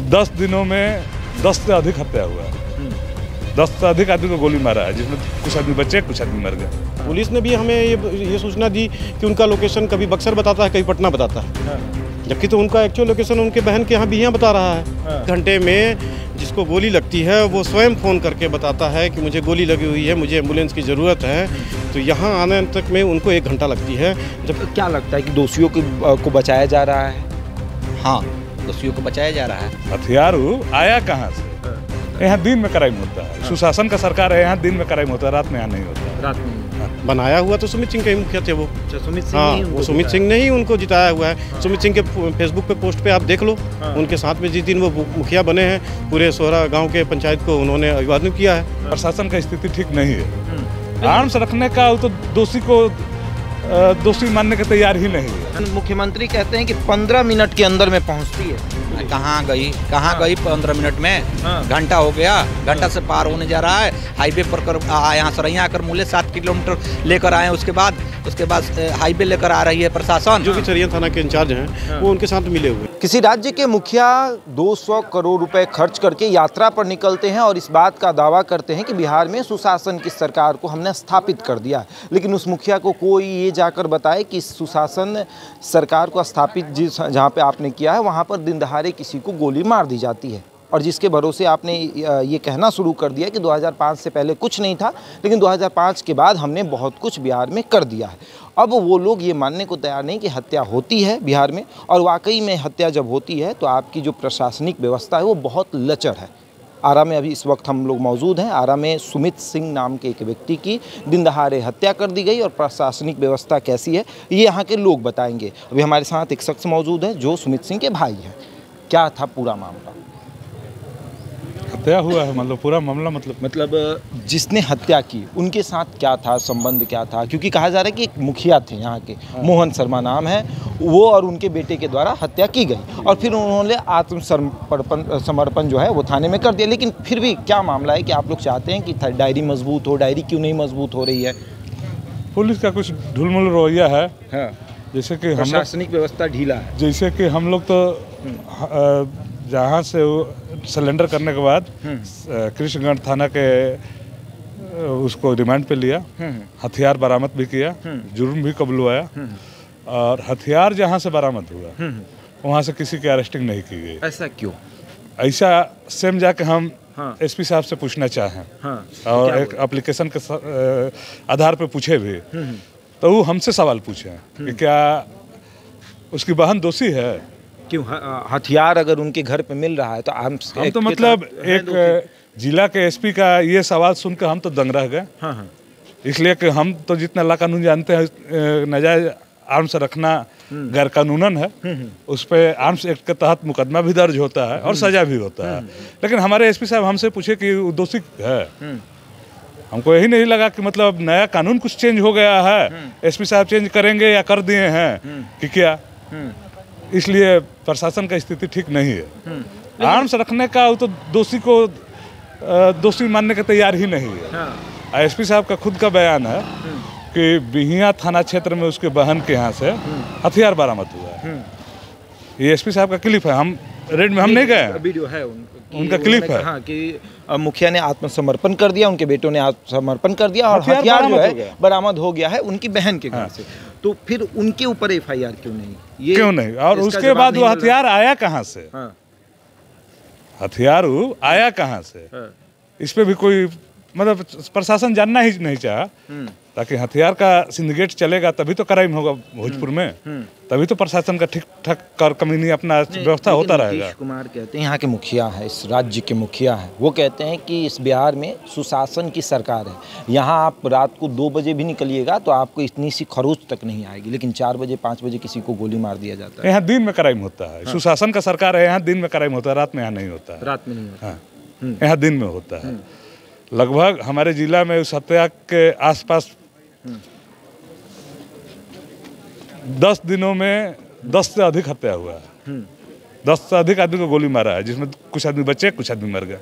10 दिनों में 10 से अधिक हत्या हुआ है। 10 से अधिक आदमी को गोली मारा है, जिसमें कुछ आदमी बचे, कुछ आदमी मर गए। पुलिस ने भी हमें ये सूचना दी कि उनका लोकेशन कभी बक्सर बताता है, कभी पटना बताता है, जबकि तो उनका एक्चुअल लोकेशन उनके बहन के यहाँ बिहियाँ बता रहा है। घंटे में जिसको गोली लगती है वो स्वयं फ़ोन करके बताता है कि मुझे गोली लगी हुई है, मुझे एम्बुलेंस की ज़रूरत है। तो यहाँ आने तक में उनको 1 घंटा लगती है। जब क्या लगता है कि दोषियों को बचाया जा रहा है? हाँ, दोषियों को बचाया जा रहा है। हथियार आया कहाँ से? यहाँ दिन में क्राइम होता है, सुशासन का सरकार है, यहाँ दिन में क्राइम होता है, रात में यहाँ नहीं होता है। रात में बनाया हुआ तो सुमित सिंह के मुखिया थे वो। सुमित सिंह हाँ, वो सुमित सिंह ने ही उनको जिताया हुआ है। सुमित सिंह के फेसबुक पे पोस्ट पे आप देख लो, उनके साथ में जिस दिन वो मुखिया बने हैं, पूरे सोहरा गांव के पंचायत को उन्होंने अभिवादन किया है। प्रशासन का स्थिति ठीक नहीं है। आर्म्स रखने का वो तो दोषी को दोषी मानने के तैयार ही नहीं है। मुख्यमंत्री कहते हैं कि 15 मिनट के अंदर में पहुंचती है। कहाँ गई 15 मिनट में? घंटा हो गया, घंटा से पार होने जा रहा है। हाईवे पर यहाँ सरैया आकर मूल्य 7 किलोमीटर लेकर आए, उसके बाद हाईवे लेकर आ रही है प्रशासन। जो कि सरैया थाना के इंचार्ज हैं वो उनके साथ मिले हुए। किसी राज्य के मुखिया 200 करोड़ रुपए खर्च करके यात्रा पर निकलते हैं और इस बात का दावा करते हैं कि बिहार में सुशासन की सरकार को हमने स्थापित कर दिया, लेकिन उस मुखिया को कोई ये जाकर बताए कि सुशासन सरकार को स्थापित जहाँ पे आपने किया है वहाँ पर दिन दहाड़े किसी को गोली मार दी जाती है, और जिसके भरोसे आपने ये कहना शुरू कर दिया कि 2005 से पहले कुछ नहीं था, लेकिन 2005 के बाद हमने बहुत कुछ बिहार में कर दिया है। अब वो लोग ये मानने को तैयार नहीं कि हत्या होती है बिहार में, और वाकई में हत्या जब होती है तो आपकी जो प्रशासनिक व्यवस्था है वो बहुत लचर है। आरा में अभी इस वक्त हम लोग मौजूद हैं। आरा में सुमित सिंह नाम के एक व्यक्ति की दिन दहाड़े हत्या कर दी गई, और प्रशासनिक व्यवस्था कैसी है ये यहाँ के लोग बताएंगे। अभी हमारे साथ एक शख्स मौजूद है जो सुमित सिंह के भाई हैं। क्या था पूरा मामला? हत्या हुआ है, मतलब पूरा मामला मतलब जिसने हत्या की उनके साथ क्या था, संबंध क्या था? क्योंकि कहा जा रहा है कि एक मुखिया थे यहाँ के, मोहन शर्मा नाम है, वो और उनके बेटे के द्वारा हत्या की गई, और फिर उन्होंने आत्मसमर्पण जो है वो थाने में कर दिया। लेकिन फिर भी क्या मामला है कि आप लोग चाहते हैं कि डायरी मजबूत हो? डायरी क्यों नहीं मजबूत हो रही है? पुलिस का कुछ ढुलमुल रवैया है। जैसे कि प्रशासनिक व्यवस्था ढीला है। जैसे कि हम लोग तो जहाँ से सिलेंडर करने के बाद कृष्णगंज थाना के उसको रिमांड पे लिया, हथियार बरामद भी किया, जुर्म भी कबूलवाया, और हथियार जहाँ से बरामद हुआ वहाँ से किसी की अरेस्टिंग नहीं की गई। ऐसा क्यों? ऐसा सेम जाके हम एसपी साहब से पूछना चाहें, और एक एप्लीकेशन के आधार पे पूछे भी, तो वो हमसे सवाल पूछे कि क्या उसकी बहन दोषी है? क्यों? हथियार अगर उनके घर पे मिल रहा है तो हम तो मतलब एक जिला के एसपी का ये सवाल सुनकर हम तो दंग रह गए। इसलिए कि हम तो जितना ला कानून जानते हैं, नाजायज आर्म्स रखना गैर कानूनन है, उस पर आर्म्स एक्ट के तहत मुकदमा भी दर्ज होता है और सजा भी होता है। लेकिन हमारे एसपी साहब हमसे पूछे कि वो दोषी है। हमको यही नहीं लगा कि मतलब नया कानून कुछ चेंज हो गया है, एसपी साहब चेंज करेंगे या कर दिए हैं कि क्या। इसलिए प्रशासन का स्थिति ठीक नहीं है। आर्म्स रखने का वो तो दोषी को दोषी मानने के तैयार ही नहीं है। एसपी साहब का खुद का बयान है कि बिहियाँ थाना क्षेत्र में उसके बहन के यहाँ से हथियार बरामद हुआ है। ये एसपी साहब का क्लिप है, हम रेड में हम नहीं गए, वीडियो है उनका क्लिप है। हाँ, कि मुखिया ने आत्मसमर्पण कर दिया, उनके बेटों ने आत्मसमर्पण कर दिया, और हथियार जो है बरामद हो गया है उनकी बहन के घर से। तो फिर उनके ऊपर एफआईआर क्यों नहीं? ये क्यों नहीं? और उसके बाद वो हथियार आया कहाँ से? हथियार आया कहाँ से? इस पे भी कोई मतलब प्रशासन जानना ही नहीं चाहा, ताकि हथियार का सिंडिकेट चलेगा तभी तो क्राइम होगा भोजपुर में, तभी तो प्रशासन का ठीक ठाक कर कमीनी अपना व्यवस्था होता रहेगा। नीतीश कुमार कहते हैं, यहाँ के मुखिया है, इस राज्य के मुखिया हैं, वो कहते हैं कि इस बिहार में सुशासन की सरकार है। यहाँ आप रात को 2 बजे भी निकलिएगा तो आपको इतनी सी खरोच तक नहीं आएगी, लेकिन 4 बजे 5 बजे किसी को गोली मार दिया जाता है। यहाँ दिन में क्राइम होता है। सुशासन का सरकार है, यहाँ दिन में क्राइम होता है, रात में यहाँ नहीं होता है। रात में नहीं होता। यहाँ दिन में होता है। लगभग हमारे जिला में उस हत्या के आसपास 10 दिनों में 10 से अधिक हत्या हुआ है। 10 से अधिक आदमी को गोली मारा है, जिसमें कुछ आदमी बचे, कुछ आदमी मर गए।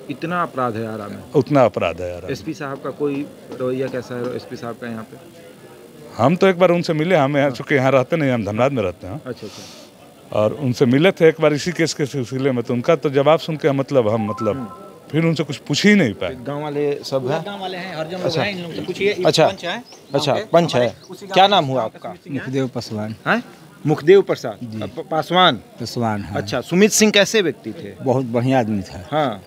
इतना अपराध है आरा में? उतना अपराध है यार। एसपी साहब का कोई रवैया कैसा है एसपी साहब का यहाँ पे? हम तो एक बार उनसे मिले, हम यहाँ चूँकि यहाँ रहते नहीं, हम धनबाद में रहते हैं। अच्छा। और उनसे मिले थे एक बार इसी केस के सिलसिले में, तो उनका तो जवाब सुन के मतलब हम फिर उनसे कुछ पूछ ही नहीं पाए। गांव वाले सब है? गांव वाले हैं, हर जन हैं, इन लोग से पूछिए। अच्छा पंच है। अच्छा, पंच है। क्या नाम हुआ आपका? मुखदेव पासवान। हैं? मुखदेव प्रसाद पासवान। पासवान है। अच्छा, सुमित सिंह कैसे व्यक्ति थे? बहुत बढ़िया आदमी था। हाँ,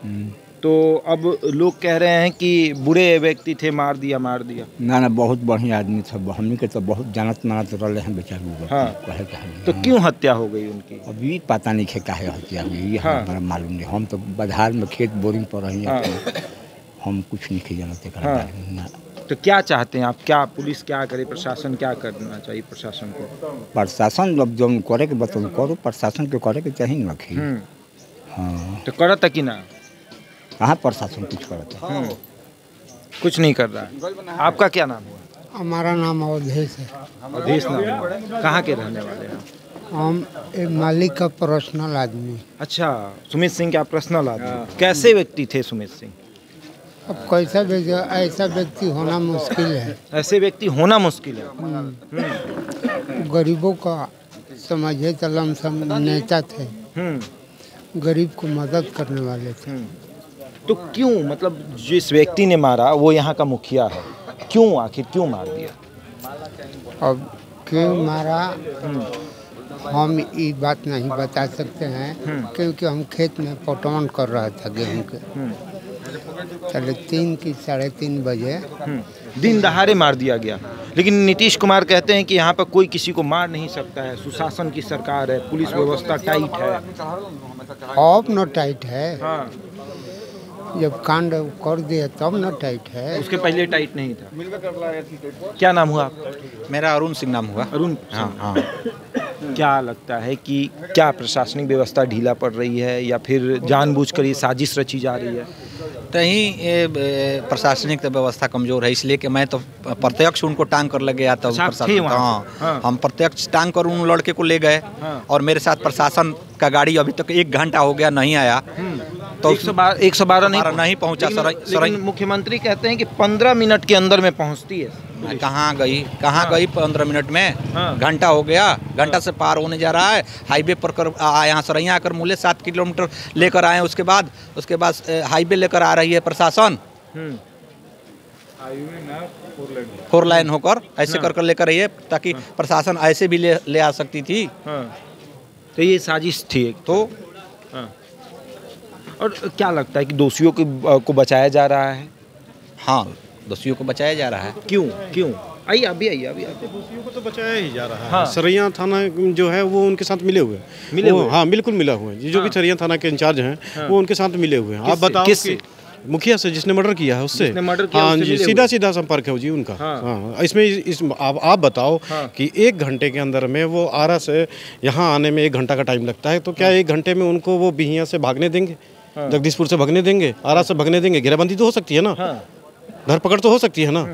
तो अब लोग कह रहे हैं कि बुरे व्यक्ति थे, मार दिया। ना ना, बहुत बढ़िया आदमी था, हमने के तो बहुत जानत मानत रहे हैं बेचारे। हाँ, तो क्यों हत्या हो गई उनकी? अभी पता नहीं है काहे हत्या हुई, हाँ, हमारा मालूम नहीं। हम तो बाजार में खेत बोरिंग पर रही हैं। हाँ, हम कुछ नहीं जानते। हाँ, तो क्या चाहते हैं आप? क्या पुलिस क्या करे, प्रशासन क्या करना चाहिए प्रशासन को? प्रशासन अब जो करे के बताओ करो, प्रशासन के करे के चाहिए ना। हाँ, तो करता कि ना? कहाँ प्रशासन कुछ करता है? कुछ नहीं कर रहा है। आपका क्या नाम हुआ? हमारा नाम अवधेश है। अवधेश नाम है। कहाँ के रहने वाले हैं? हम एक मालिक का पर्सनल आदमी। अच्छा, सुमित सिंह का पर्सनल आदमी। कैसे व्यक्ति थे सुमित सिंह? अब कैसा ऐसा व्यक्ति होना मुश्किल है। ऐसे व्यक्ति होना मुश्किल है। गरीबों का समझे तो लमसम नेता थे, गरीब को मदद करने वाले थे। तो क्यों, मतलब जिस व्यक्ति ने मारा वो यहाँ का मुखिया है, क्यों आखिर क्यों मार दिया? अब क्यों मारा हम ये बात नहीं बता सकते हैं, क्योंकि हम खेत में पटवन कर रहा था गेहूं के। 3:30 की 3:30 बजे दिन दहाड़े मार दिया गया। लेकिन नीतीश कुमार कहते हैं कि यहाँ पर कोई किसी को मार नहीं सकता है, सुशासन की सरकार है, पुलिस व्यवस्था टाइट है। अब न टाइट है। हाँ। जब कांड कर दिया तब न टाइट है, उसके पहले टाइट नहीं था। क्या नाम हुआ आपका? मेरा अरुण सिंह नाम हुआ। अरुण। हाँ। क्या लगता है कि क्या प्रशासनिक व्यवस्था ढीला पड़ रही है या फिर जानबूझकर ये साजिश रची जा रही है? कहीं प्रशासनिक व्यवस्था कमजोर है, इसलिए कि मैं तो प्रत्यक्ष उनको टांग कर ले गया था। हाँ, हम प्रत्यक्ष टांग कर उन लड़के को ले गए। और मेरे साथ प्रशासन का गाड़ी अभी तक 1 घंटा हो गया नहीं आया। तो 112 नहीं पहुंचा। लेकिन मुख्यमंत्री कहते हैं कि 15 मिनट के अंदर में पहुंचती है। कहाँ गई 15 मिनट में? घंटा हो गया, घंटा से पार होने जा रहा है। हाईवे पर यहाँ सरैया आकर मूल्य 7 किलोमीटर लेकर आए। उसके बाद हाईवे लेकर आ रही है प्रशासन, 4 लाइन होकर ऐसे कर लेकर रही है, ताकि प्रशासन ऐसे भी ले आ सकती थी। तो ये साजिश थी तो। और क्या लगता है कि दोषियों को बचाया जा रहा है? हाँ, दोषियों को बचाया जा रहा है। क्यों? आइए अभी दोषियों को तो बचाया ही जा रहा है। हाँ। सरैया थाना जो है वो उनके साथ मिले हुए हैं। हाँ, बिल्कुल मिला हुआ है। जो भी सरैया थाना के इंचार्ज हैं वो उनके साथ मिले हुए हैं। आप बताओ कि मुखिया से, जिसने मर्डर किया है उससे। हाँ जी, सीधा संपर्क है जी उनका। हाँ, इसमें आप बताओ कि 1 घंटे के अंदर में वो आरा से यहाँ आने में 1 घंटा का टाइम लगता है, तो क्या 1 घंटे में उनको वो बिहियां से भागने देंगे, जगदीशपुर से भागने देंगे, आरा से भागने देंगे? घेराबंदी तो हो सकती है ना, धरपकड़ तो हो सकती है ना।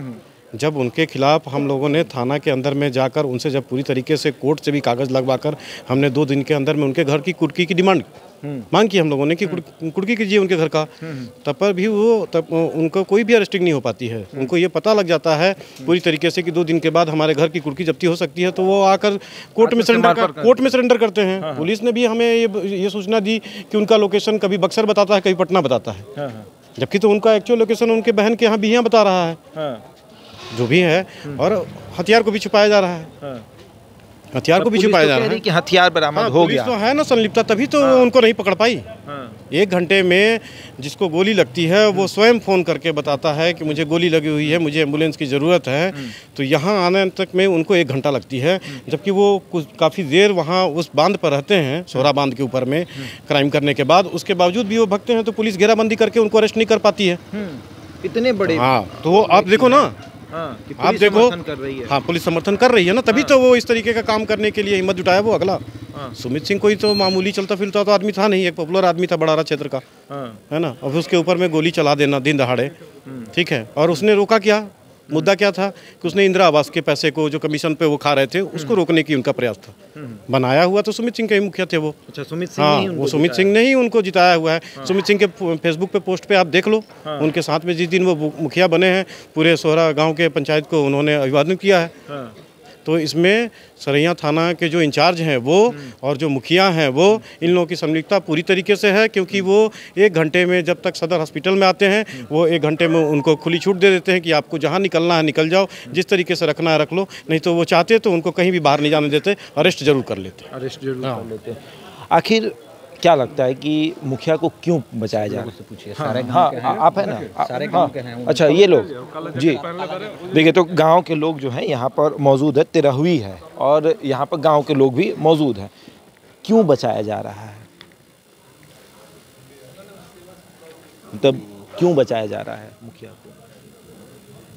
जब उनके खिलाफ हम लोगों ने थाना के अंदर में जाकर उनसे जब पूरी तरीके से कोर्ट से भी कागज़ लगवाकर हमने 2 दिन के अंदर में उनके घर की कुर्की की डिमांड मांग की हम लोगों ने कि कुर्की कीजिए उनके घर का, तब पर भी उनको कोई भी अरेस्टिंग नहीं हो पाती है। उनको ये पता लग जाता है पूरी तरीके से कि 2 दिन के बाद हमारे घर की कुर्की जब्ती हो सकती है, तो वो आकर कोर्ट में सरेंडर करते हैं। पुलिस ने भी हमें ये सूचना दी कि उनका लोकेशन कभी बक्सर बताता है, कभी पटना बताता है, जबकि तो उनका एक्चुअल लोकेशन उनके बहन के यहाँ बिहियां बता रहा है। जो भी है, और हथियार को भी छुपाया जा रहा है। हथियार को भी छुपाया जा रहा है कि हथियार बरामद हो गया। तो है ना संलिप्तता, तभी तो उनको नहीं पकड़ पाई। 1 घंटे में जिसको गोली लगती है वो स्वयं फ़ोन करके बताता है कि मुझे गोली लगी हुई है, मुझे एम्बुलेंस की ज़रूरत है। तो यहाँ आने तक में उनको 1 घंटा लगती है, जबकि वो काफ़ी देर वहाँ उस बांध पर रहते हैं, सोहरा बांध के ऊपर में क्राइम करने के बाद। उसके बावजूद भी वो भगते हैं, तो पुलिस घेराबंदी करके उनको अरेस्ट नहीं कर पाती है। इतने बड़े। हाँ, तो आप देखो ना, आप देखो, कर रही है। हाँ, पुलिस समर्थन कर रही है ना, तभी तो वो इस तरीके का काम करने के लिए हिम्मत जुटाया वो अगला। सुमित सिंह कोई तो मामूली चलता फिरता तो आदमी था नहीं, एक पॉपुलर आदमी था बड़ारा क्षेत्र का, है ना। अब उसके ऊपर में गोली चला देना दिन दहाड़े, ठीक है। और उसने रोका क्या? मुद्दा क्या था कि उसने इंदिरा आवास के पैसे को जो कमीशन पे वो खा रहे थे उसको रोकने की उनका प्रयास था। बनाया हुआ तो सुमित सिंह के ही मुखिया थे वो। अच्छा, सुमित सिंह। हाँ, वो सुमित सिंह ने ही उनको जिताया हुआ है। सुमित सिंह के फेसबुक पे पोस्ट पे आप देख लो, उनके साथ में जिस दिन वो मुखिया बने हैं पूरे सोहरा गांव के पंचायत को उन्होंने अभिवादन किया है। तो इसमें सरैया थाना के जो इंचार्ज हैं वो और जो मुखिया हैं वो इन लोगों की संलिप्तता पूरी तरीके से है, क्योंकि वो 1 घंटे में जब तक सदर हॉस्पिटल में आते हैं वो 1 घंटे में उनको खुली छूट दे देते हैं कि आपको जहाँ निकलना है निकल जाओ, जिस तरीके से रखना है रख लो, नहीं तो वो चाहते तो उनको कहीं भी बाहर नहीं जाने देते, अरेस्ट जरूर कर लेते। आखिर क्या लगता है कि मुखिया को क्यों बचाया जा रहा है? पूछिए, हाँ, सारे गांव हाँ, के हैं, आप है ना, सारे गांव के हैं। अच्छा, ये लोग जी देखिए, तो गांव के लोग जो हैं यहाँ पर मौजूद है, तिरहुई है और यहाँ पर गांव के लोग भी मौजूद हैं। क्यों बचाया जा रहा है, मतलब क्यों बचाया जा रहा है मुखिया को?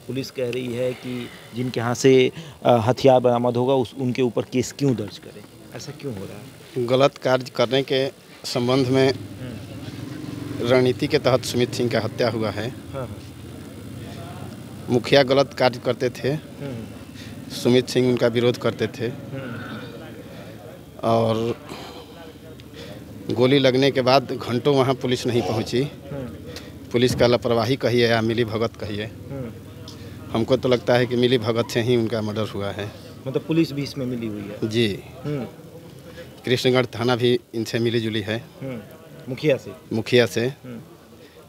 पुलिस कह रही है कि जिनके यहाँ से हथियार बरामद होगा उनके ऊपर केस क्यों दर्ज करें, ऐसा क्यों हो रहा है? गलत कार्य करने के संबंध में रणनीति के तहत सुमित सिंह का हत्या हुआ है। मुखिया गलत कार्य करते थे, सुमित सिंह उनका विरोध करते थे और गोली लगने के बाद घंटों वहाँ पुलिस नहीं पहुँची। पुलिस का लापरवाही कहिए या मिली भगत कहिए, हमको तो लगता है कि मिली भगत से ही उनका मर्डर हुआ है। मतलब पुलिस भी इसमें मिली हुई है? जी, कृष्णगढ़ थाना भी इनसे मिली जुली है, मुखिया से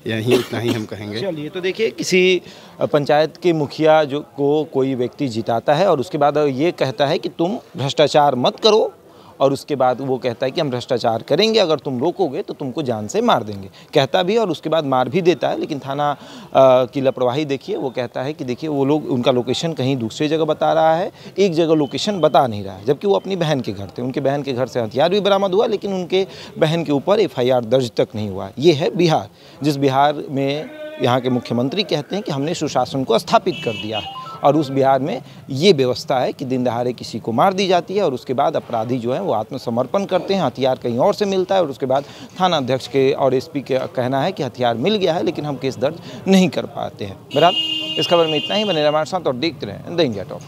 यही इतना ही हम कहेंगे। चलिए, तो देखिए, किसी पंचायत के मुखिया जो को कोई व्यक्ति जिताता है और उसके बाद ये कहता है कि तुम भ्रष्टाचार मत करो, और उसके बाद वो कहता है कि हम भ्रष्टाचार करेंगे, अगर तुम रोकोगे तो तुमको जान से मार देंगे, कहता भी और उसके बाद मार भी देता है। लेकिन थाना की लापरवाही देखिए, वो कहता है कि देखिए वो लोग, उनका लोकेशन कहीं दूसरी जगह बता रहा है, एक जगह लोकेशन बता नहीं रहा है, जबकि वो अपनी बहन के घर थे। उनके बहन के घर से हथियार भी बरामद हुआ, लेकिन उनके बहन के ऊपर FIR दर्ज तक नहीं हुआ। ये है बिहार, जिस बिहार में यहाँ के मुख्यमंत्री कहते हैं कि हमने सुशासन को स्थापित कर दिया है, और उस बिहार में ये व्यवस्था है कि दिन दहाड़े किसी को मार दी जाती है और उसके बाद अपराधी जो है वो आत्मसमर्पण करते हैं, हथियार कहीं और से मिलता है और उसके बाद थाना अध्यक्ष के और SP के कहना है कि हथियार मिल गया है, लेकिन हम केस दर्ज नहीं कर पाते हैं। बहरहाल इस खबर में इतना ही। बने रहिए हमारे साथ और देखते रहें द इंडिया टॉप।